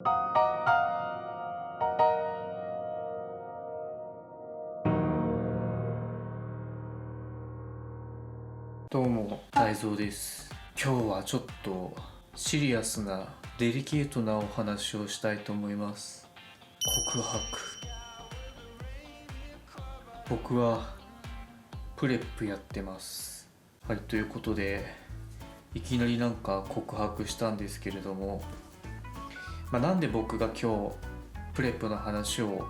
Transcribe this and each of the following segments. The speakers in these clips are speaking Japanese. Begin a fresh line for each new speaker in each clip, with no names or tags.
どうも、大蔵です。今日はちょっとシリアスなデリケートなお話をしたいと思います。告白。僕はプレップやってます。はい、ということでいきなりなんか告白したんですけれども、なんで僕が今日プレップの話を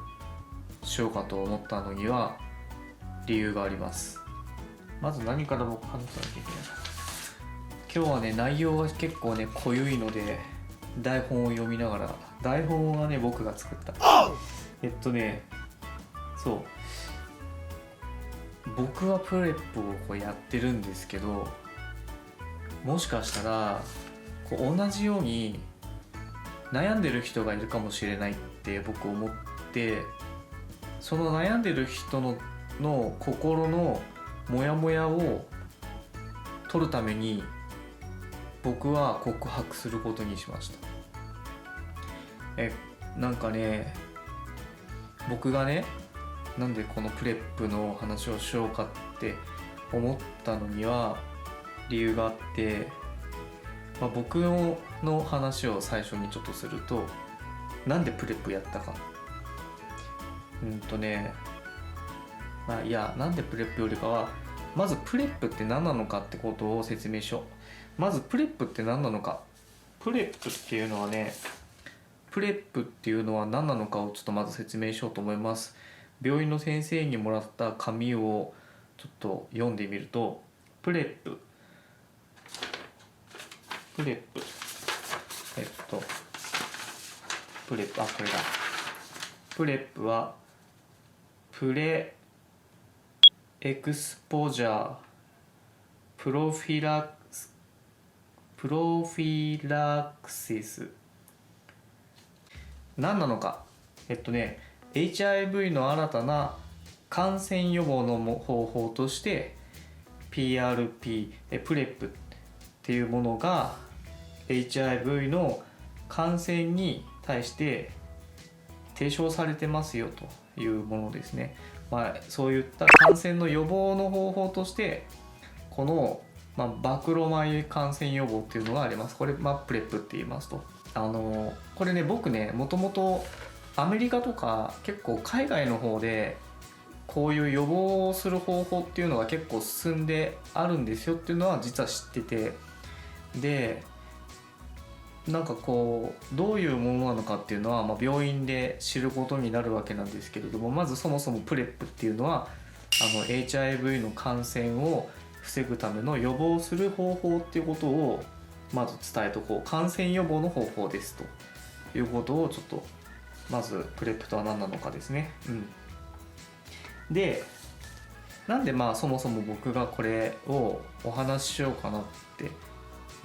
しようかと思ったのには理由があります。まず何から僕話さなきゃいけないか。今日はね、内容は結構ね濃ゆいので台本を読みながら、台本はね僕が作った。そう僕はプレップをこうやってるんですけど、もしかしたらこう同じように悩んでる人がいるかもしれないって僕思って、その悩んでる人の心のモヤモヤを取るために僕は告白することにしました。なんかね、僕がね、なんでこのプレップの話をしようかって思ったのには理由があって、僕の話を最初にちょっとすると、なんでプレップやったか。なんでプレップよりかは、まずプレップって何なのかってことを説明しよう。まずプレップって何なのか。プレップっていうのは何なのかをちょっとまず説明しようと思います。病院の先生にもらった紙をちょっと読んでみると、プレップこれだ。プレップはプレエクスポジャープロフィラクシス。何なのか。HIV の新たな感染予防の方法として PrP プレップっていうものが HIV の感染に対して提唱されてますよというものですね。そういった感染の予防の方法としてこの、暴露米感染予防っていうのがあります。これ、プレップって言いますと、これね、僕ね、もともとアメリカとか結構海外の方でこういう予防をする方法っていうのが結構進んであるんですよっていうのは実は知ってて、でなんかこうどういうものなのかっていうのは、病院で知ることになるわけなんですけれども、まずそもそもプレップっていうのはHIV の感染を防ぐための予防する方法っていうことをまず伝えとこう。感染予防の方法ですということをちょっと、まずプレップとは何なのかですね。で、なんでそもそも僕がこれをお話ししようかなって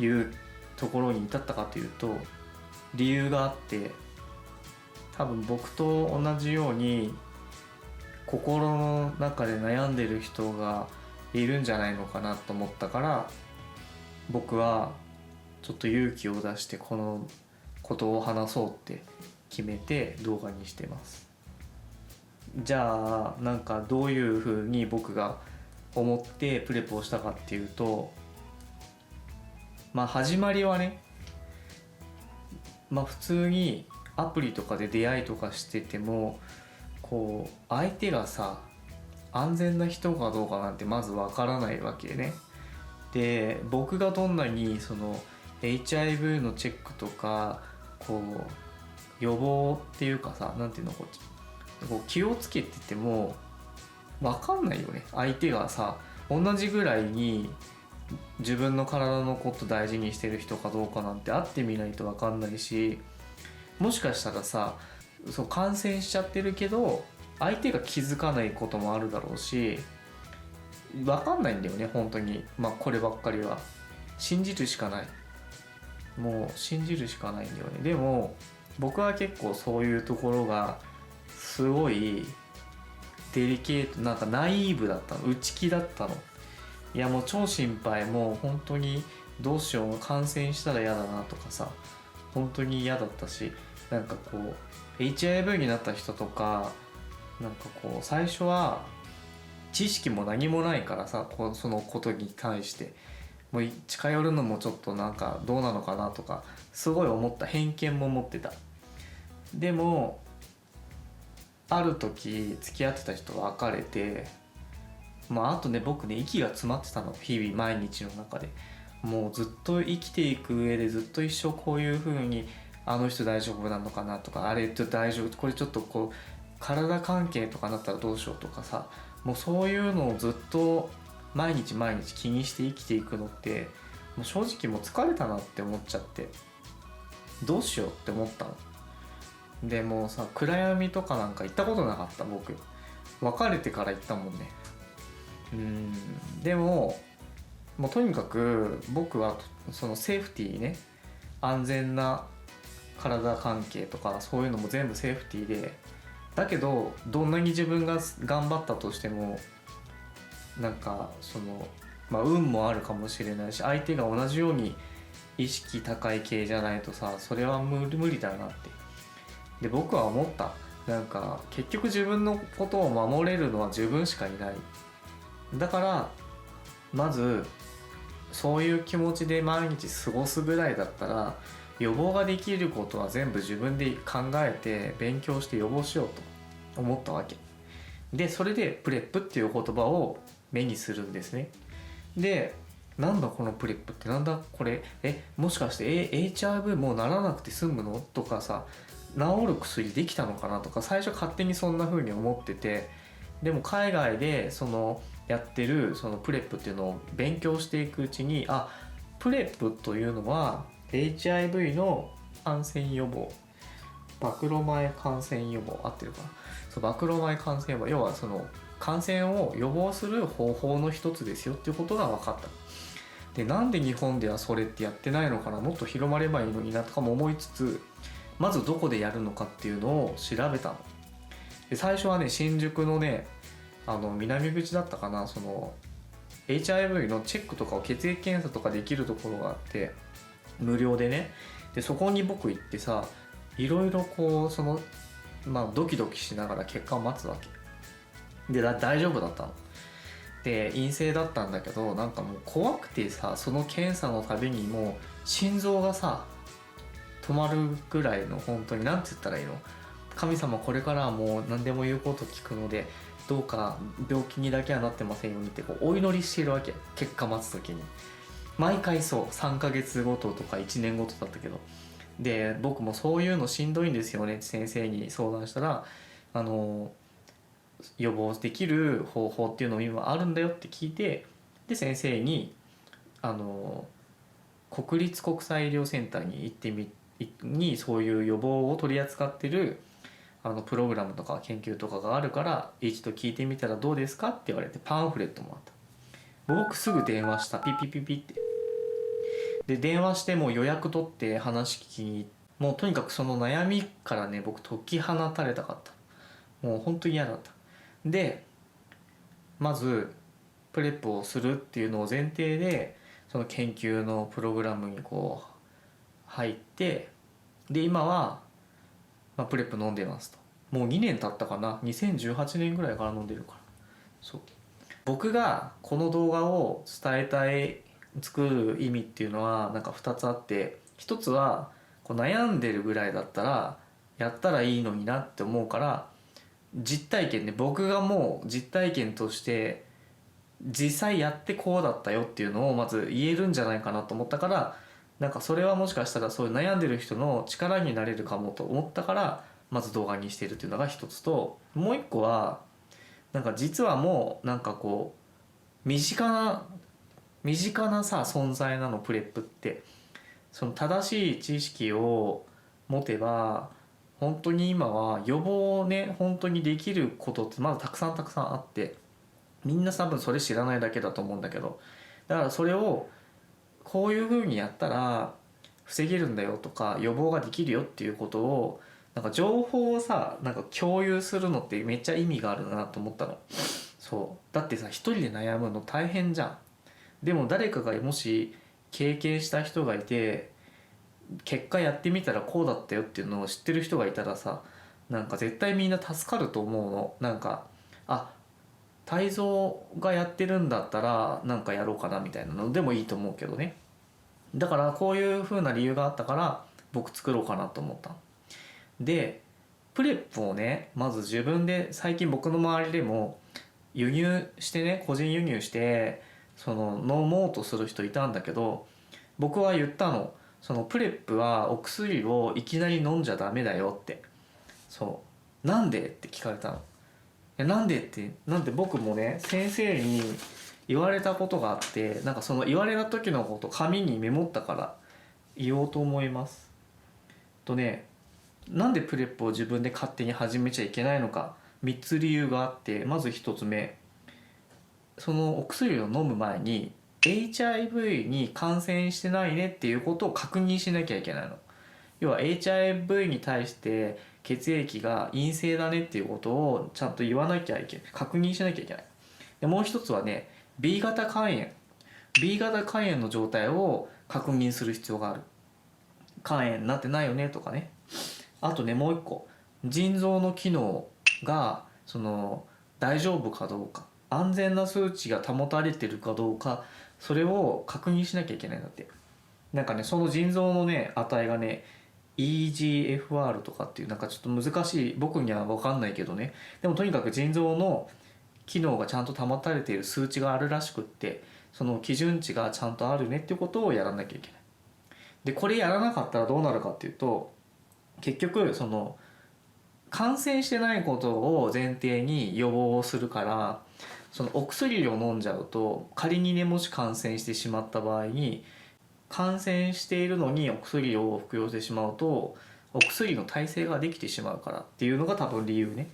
いうところに至ったかというと、理由があって、多分僕と同じように心の中で悩んでる人がいるんじゃないのかなと思ったから、僕はちょっと勇気を出してこのことを話そうって決めて動画にしてます。じゃあどういうふうに僕が思ってプレップをしたかっていうと、始まりはね、普通にアプリとかで出会いとかしてても、こう相手がさ安全な人かどうかなんてまずわからないわけね。で、僕がどんなにその HIV のチェックとかこう予防っていうかさ、こう気をつけててもわかんないよね。相手がさ同じぐらいに自分の体のこと大事にしてる人かどうかなんて会ってみないと分かんないし、もしかしたらさ、感染しちゃってるけど相手が気づかないこともあるだろうし、分かんないんだよね本当に。こればっかりは信じるしかない。もう信じるしかないんだよね。でも僕は結構そういうところがすごいデリケート、ナイーブだったの、内気だったの。いやもう超心配、もう本当にどうしよう、感染したら嫌だなとかさ、本当に嫌だったし、なんかこう HIV になった人とかなんかこう最初は知識も何もないからさ、そのことに対してもう近寄るのもちょっとなんかどうなのかなとかすごい思った、偏見も持ってた。でもある時付き合ってた人と別れて、あとね僕ね息が詰まってたの、日々毎日の中で。もうずっと生きていく上でずっと一生こういう風にあの人大丈夫なのかなとか、あれと大丈夫、これちょっとこう体関係とかなったらどうしようとかさ、もうそういうのをずっと毎日毎日気にして生きていくのってもう正直もう疲れたなって思っちゃって、どうしようって思ったの。でもうさ、暗闇とかなんか行ったことなかった僕。別れてから行ったもんね。でもうとにかく僕はそのセーフティーね、安全な体関係とかそういうのも全部セーフティーで、だけどどんなに自分が頑張ったとしてもなんかその運もあるかもしれないし、相手が同じように意識高い系じゃないとさ、それは無理だなって。で僕は思った。なんか結局自分のことを守れるのは自分しかいない。だからまずそういう気持ちで毎日過ごすぐらいだったら、予防ができることは全部自分で考えて勉強して予防しようと思ったわけで、それでプレップっていう言葉を目にするんですね。で、なんだこのプレップって、なんだこれ、もしかして、HIV もうならなくて済むのとかさ、治る薬できたのかなとか最初勝手にそんな風に思ってて、でも海外でそのやってるそのプレップっていうのを勉強していくうちに、プレップというのは HIV の感染予防、暴露前感染予防、合ってるかな、そう暴露前感染予防、要はその感染を予防する方法の一つですよっていうことが分かった。で、なんで日本ではそれってやってないのかな、もっと広まればいいのになとかも思いつつ、まずどこでやるのかっていうのを調べたの。で最初はね、新宿のね、南口だったかな、その HIV のチェックとかを血液検査とかできるところがあって、無料でね。でそこに僕行ってさ、いろいろこうそのドキドキしながら結果を待つわけで、大丈夫だったの。で陰性だったんだけど、なんかもう怖くてさ、その検査のたびにもう心臓がさ止まるぐらいの、本当になんて言ったらいいの、神様これからはもう何でも言うこと聞くのでどうか病気にだけはなってませんようにってこうお祈りしてるわけ、結果待つ時に。毎回そう3ヶ月ごととか1年ごとだったけど、で僕もそういうのしんどいんですよねって先生に相談したら、予防できる方法っていうのも今あるんだよって聞いて、で先生に国立国際医療センターに行ってにそういう予防を取り扱ってるプログラムとか研究とかがあるから一度聞いてみたらどうですかって言われてパンフレットもらった。僕すぐ電話した、ピピピピって。で電話してもう予約取って話聞きに、もうとにかくその悩みからね僕解き放たれたかった。もう本当に嫌だった。でまずプレップをするっていうのを前提でその研究のプログラムにこう入って、で今は、プレップ飲んでますと。もう2年経ったかな、2018年ぐらいから飲んでるから。そう、僕がこの動画を伝えたい作る意味っていうのはなんか2つあって、一つはこう悩んでるぐらいだったらやったらいいのになって思うから、実体験で僕がもう実体験として実際やってこうだったよっていうのをまず言えるんじゃないかなと思ったから、なんかそれはもしかしたらそういう悩んでる人の力になれるかもと思ったからまず動画にしているっていうのが一つと、もう一個はなんか実はもうなんかこう身近なさ存在なのプレップって。その正しい知識を持てば本当に今は予防をね本当にできることってまだたくさんあって、みんな多分それ知らないだけだと思うんだけど、だからそれをこういう風にやったら防げるんだよとか予防ができるよっていうことをなんか情報をさなんか共有するのってめっちゃ意味があるなと思ったの。そうだってさ、一人で悩むの大変じゃん。でも誰かがもし経験した人がいて結果やってみたらこうだったよっていうのを知ってる人がいたらさ、なんか絶対みんな助かると思うの。なんか、あ、泰造がやってるんだったらなんかやろうかなみたいなのでもいいと思うけどね。だからこういう風な理由があったから僕作ろうかなと思った。でプレップをね、まず自分で、最近僕の周りでも輸入してね、個人輸入してその飲もうとする人いたんだけど、僕は言ったの。そのプレップはお薬をいきなり飲んじゃダメだよって。そうなんでって聞かれたの。いやなんでって、なんで僕もね先生に言われたことがあって、なんかその言われた時のこと紙にメモったから言おうと思います。とね、なんでプレップを自分で勝手に始めちゃいけないのか、3つ理由があって、まず1つ目、そのお薬を飲む前に HIV に感染してないねっていうことを確認しなきゃいけないの。要は HIV に対して血液が陰性だねっていうことをちゃんと言わなきゃいけない、確認しなきゃいけない。でもう一つはね、 B 型肝炎 B 型肝炎の状態を確認する必要がある。肝炎になってないよねとかね。あとね、もう一個、腎臓の機能が大丈夫かどうか、安全な数値が保たれてるかどうか、それを確認しなきゃいけないんだって。なんかね、その腎臓のね値がね EGFR とかっていう、なんかちょっと難しい、僕には分かんないけどね、でもとにかく腎臓の機能がちゃんと保たれている数値があるらしくって、その基準値がちゃんとあるねっていうことをやらなきゃいけない。でこれやらなかったらどうなるかっていうと、結局その感染してないことを前提に予防をするから、そのお薬を飲んじゃうと、仮にねもし感染してしまった場合に、感染しているのにお薬を服用してしまうとお薬の耐性ができてしまうからっていうのが多分理由ね。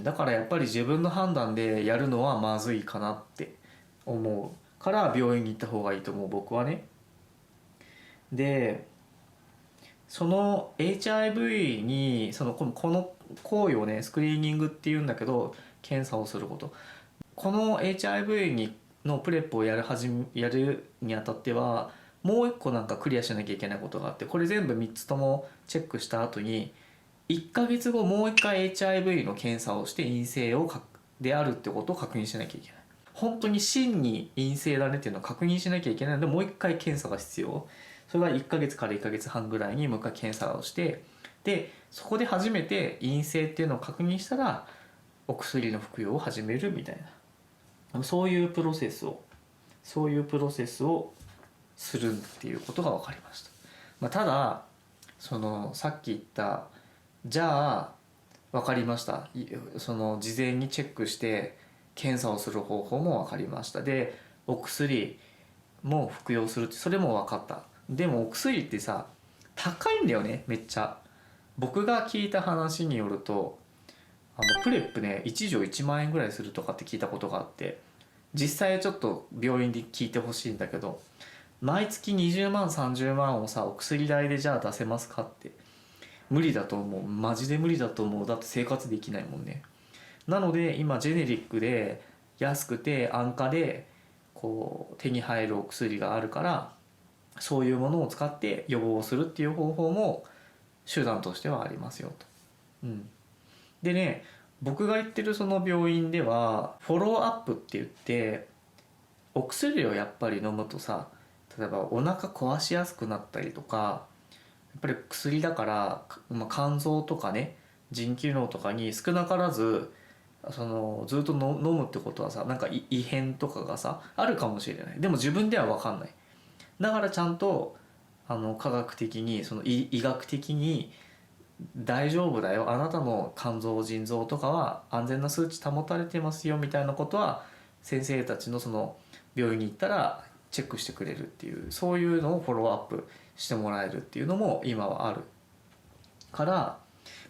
だからやっぱり自分の判断でやるのはまずいかなって思うから病院に行った方がいいと思う、僕はね。でその HIV にこの行為をねスクリーニングっていうんだけど、検査をすること、この HIV のプレップをやるにあたってはもう一個なんかクリアしなきゃいけないことがあって、これ全部3つともチェックした後に1ヶ月後もう一回 HIV の検査をして陰性であるってことを確認しなきゃいけない。本当に真に陰性だねっていうのを確認しなきゃいけないので、もう一回検査が必要。それが1ヶ月から1ヶ月半ぐらいにもう一回検査をして、でそこで初めて陰性っていうのを確認したらお薬の服用を始めるみたいな、そういうプロセスをするっていうことが分かりました。たださっき言った、じゃあ分かりました、事前にチェックして検査をする方法も分かりました、でお薬も服用するって、それも分かった。でもお薬ってさ高いんだよね、めっちゃ。僕が聞いた話によるとプレップね1錠1万円ぐらいするとかって聞いたことがあって、実際ちょっと病院で聞いてほしいんだけど、毎月20万30万をさお薬代でじゃあ出せますかって、無理だと思う、マジで無理だと思う。だって生活できないもんね。なので今ジェネリックで安くて安価でこう手に入るお薬があるから、そういうものを使って予防をするっていう方法も手段としてはありますよと。でね、僕が行ってるその病院ではフォローアップって言って、お薬をやっぱり飲むとさ、例えばお腹壊しやすくなったりとか、やっぱり薬だから、肝臓とかね腎機能とかに少なからずずっと飲むってことはさ、なんか異変とかがさあるかもしれない。でも自分では分かんない。だからちゃんと科学的に医学的に大丈夫だよ、あなたの肝臓腎臓とかは安全な数値保たれてますよみたいなことは先生たちの病院に行ったらチェックしてくれるっていう、そういうのをフォローアップしてもらえるっていうのも今はあるから、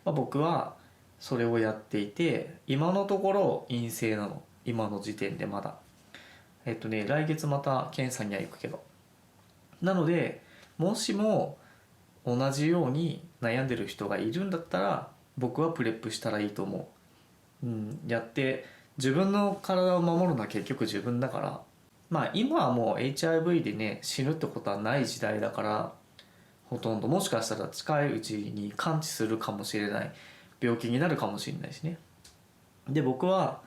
僕はそれをやっていて、今のところ陰性なの、今の時点でまだ。来月また検査には行くけど、なのでもしも同じように悩んでる人がいるんだったら僕はプレップしたらいいと思う。やって自分の体を守るのは結局自分だから、今はもう HIV でね死ぬってことはない時代だから、ほとんど。もしかしたら近いうちに完治するかもしれない病気になるかもしれないしね。で僕は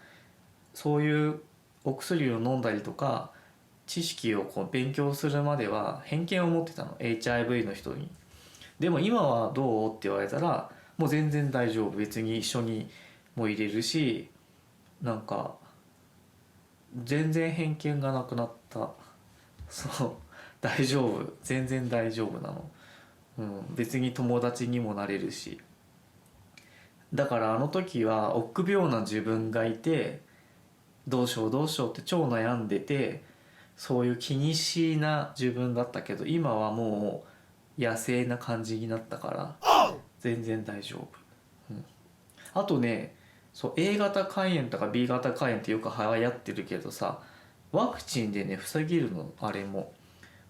そういうお薬を飲んだりとか知識をこう勉強するまでは偏見を持ってたの、 HIV の人に。でも今はどうって言われたらもう全然大丈夫、別に一緒にも入れるし、なんか全然偏見がなくなった。そう大丈夫、全然大丈夫なの。別に友達にもなれるし。だからあの時は臆病な自分がいて、どうしようどうしようって超悩んでて、そういう気にしいな自分だったけど、今はもう野生な感じになったから全然大丈夫。あとね、そう A 型肝炎とか B 型肝炎ってよく流行ってるけどさ、ワクチンでね防げるの、あれも。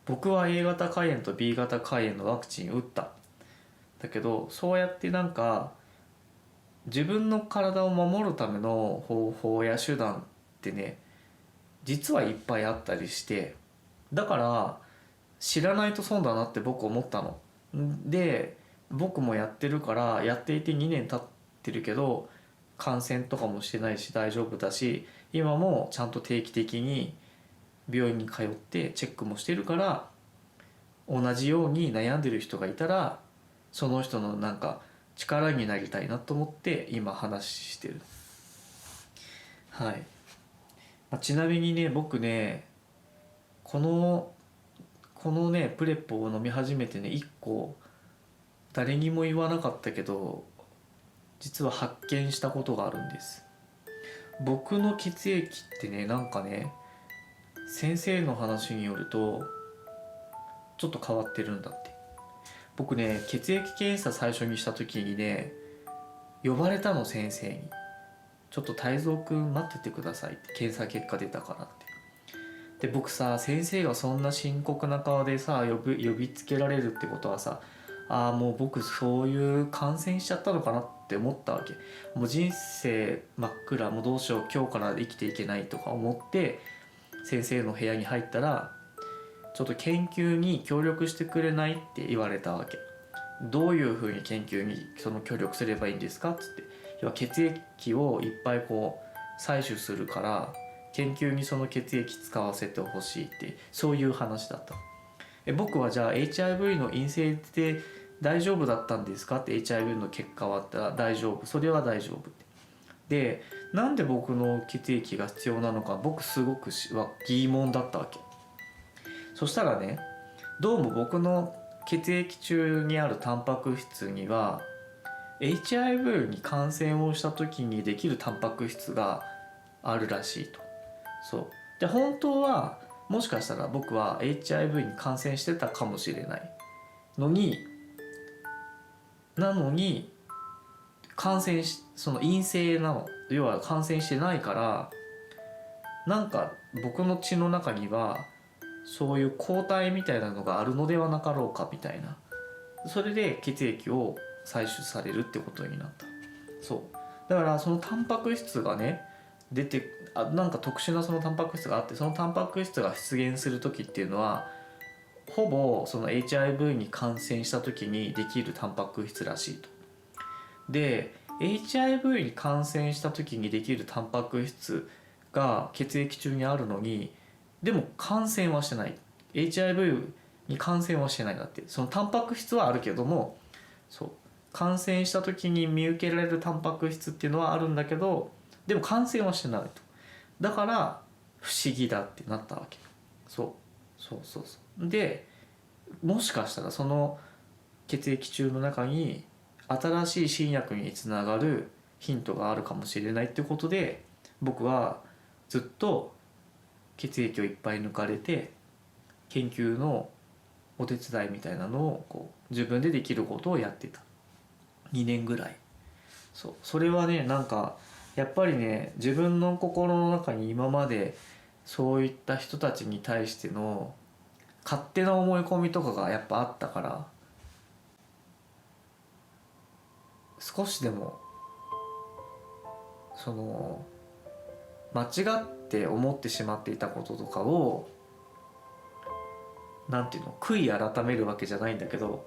僕は A 型肝炎と B 型肝炎のワクチン打った。だけどそうやってなんか自分の体を守るための方法や手段ってね、実はいっぱいあったりして、だから知らないと損だなって僕思ったの。で僕もやってるから、やっていて2年経ってるけど感染とかもしてないし大丈夫だし、今もちゃんと定期的に病院に通ってチェックもしてるから、同じように悩んでる人がいたらその人のなんか力になりたいなと思って今話してる。はい。ちなみにね僕ね、このねプレップを飲み始めてね、1個誰にも言わなかったけど実は発見したことがあるんです。僕の血液ってね、なんかね、先生の話によるとちょっと変わってるんだって。僕ね血液検査最初にした時にね、呼ばれたの先生に。ちょっと泰造くん待っててくださいって、検査結果出たからって。で僕さ、先生がそんな深刻な顔でさ呼びつけられるってことはさ、ああもう僕そういう感染しちゃったのかなって思ったわけ。もう人生真っ暗、もうどうしよう今日から生きていけないとか思って先生の部屋に入ったら、ちょっと研究に協力してくれないって言われたわけ。どういうふうに研究にその協力すればいいんですかっつって。要は血液をいっぱいこう採取するから研究にその血液使わせてほしいって、そういう話だった。僕はじゃあ HIV の陰性で大丈夫だったんですかって、 HIV の結果はあったら大丈夫、それは大丈夫って。でなんで僕の血液が必要なのか僕すごく疑問だったわけ。そしたらね、どうも僕の血液中にあるタンパク質には HIV に感染をした時にできるタンパク質があるらしいと。そうで本当はもしかしたら僕は HIV に感染してたかもしれないのに、その陰性なの、要は感染してないから、なんか僕の血の中にはそういう抗体みたいなのがあるのではなかろうかみたいな。それで血液を採取されるってことになった。そうだからそのタンパク質がねなんか特殊なそのタンパク質があって、そのタンパク質が出現する時っていうのはほぼその HIV に感染した時にできるタンパク質らしいと。で HIV に感染した時にできるタンパク質が血液中にあるのに、でも感染はしてない。 HIV に感染はしてないんだって。そのタンパク質はあるけども、そう感染した時に見受けられるタンパク質っていうのはあるんだけど、でも感染はしてないと。だから不思議だってなったわけ。そうで、もしかしたらその血液中の中に新しい新薬につながるヒントがあるかもしれないってことで、僕はずっと血液をいっぱい抜かれて研究のお手伝いみたいなのをこう自分でできることをやってた。2年ぐらい。それはね、なんかやっぱりね、自分の心の中に今までそういった人たちに対しての勝手な思い込みとかがやっぱあったから、少しでもその間違って思ってしまっていたこととかを、なんていうの、悔い改めるわけじゃないんだけど、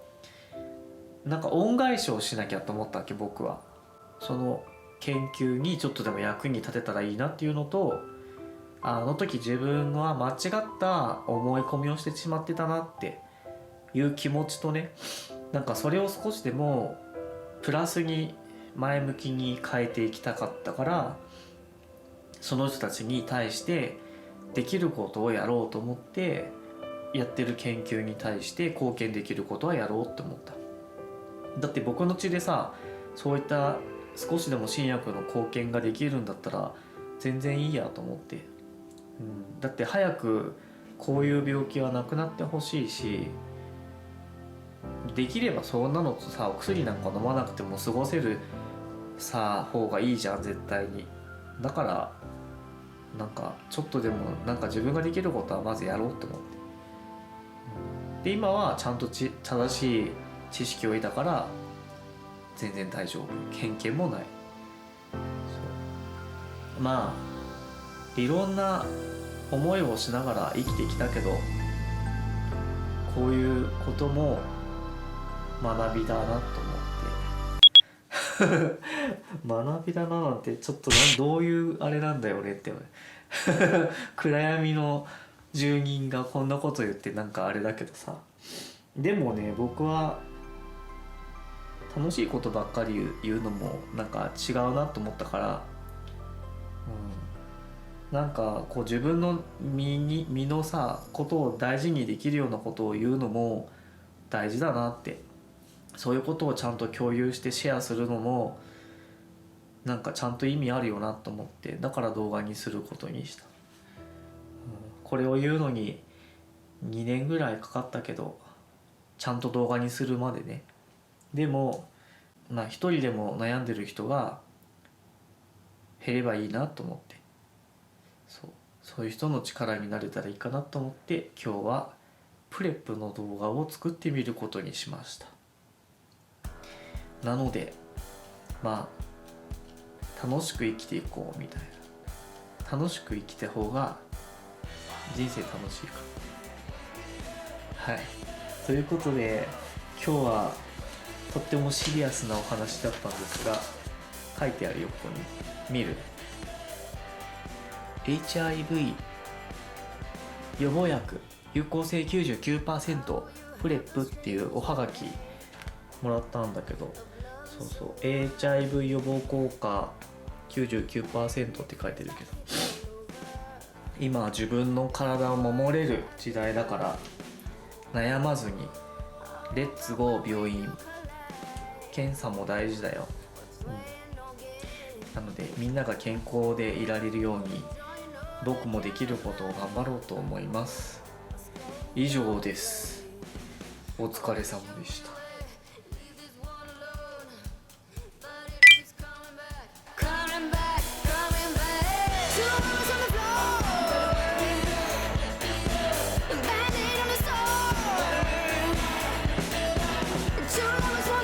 なんか恩返しをしなきゃと思ったわけ、僕は。その研究にちょっとでも役に立てたらいいなっていうのと、あの時自分は間違った思い込みをしてしまってたなっていう気持ちとね、なんかそれを少しでもプラスに前向きに変えていきたかったから、その人たちに対してできることをやろうと思って、やってる研究に対して貢献できることはやろうって思った。だって僕の血でさ、そういった少しでも新薬の貢献ができるんだったら全然いいやと思って、だって早くこういう病気はなくなってほしいし、できればそんなのとさ、お薬なんか飲まなくても過ごせるさ方がいいじゃん絶対に。だからなんかちょっとでもなんか自分ができることはまずやろうと思って、で今はちゃんと正しい知識を得たから全然大丈夫、偏見もない。まあいろんな思いをしながら生きてきたけど、こういうことも学びだなと思って学びだななんてちょっとどういうあれなんだよねって暗闇の住人がこんなこと言ってなんかあれだけどさ、でもね、僕は楽しいことばっかり言うのもなんか違うなと思ったから、なんかこう自分の身のさことを大事にできるようなことを言うのも大事だなって、そういうことをちゃんと共有してシェアするのもなんかちゃんと意味あるよなと思って、だから動画にすることにした。これを言うのに2年ぐらいかかったけど、ちゃんと動画にするまでね。でも一人でも悩んでる人が減ればいいなと思って、そういう人の力になれたらいいかなと思って、今日はプレップの動画を作ってみることにしました。なので楽しく生きていこうみたいな、楽しく生きた方が人生楽しいから。はい、ということで今日はとってもシリアスなお話だったんですが、書いてある横に見る HIV 予防薬有効性 99% プレップっていうおはがきもらったんだけど、HIV 予防効果 99% って書いてるけど、今自分の体を守れる時代だから悩まずにレッツゴー病院、検査も大事だよ、なのでみんなが健康でいられるように僕もできることを頑張ろうと思います。以上です。お疲れ様でした。
True love is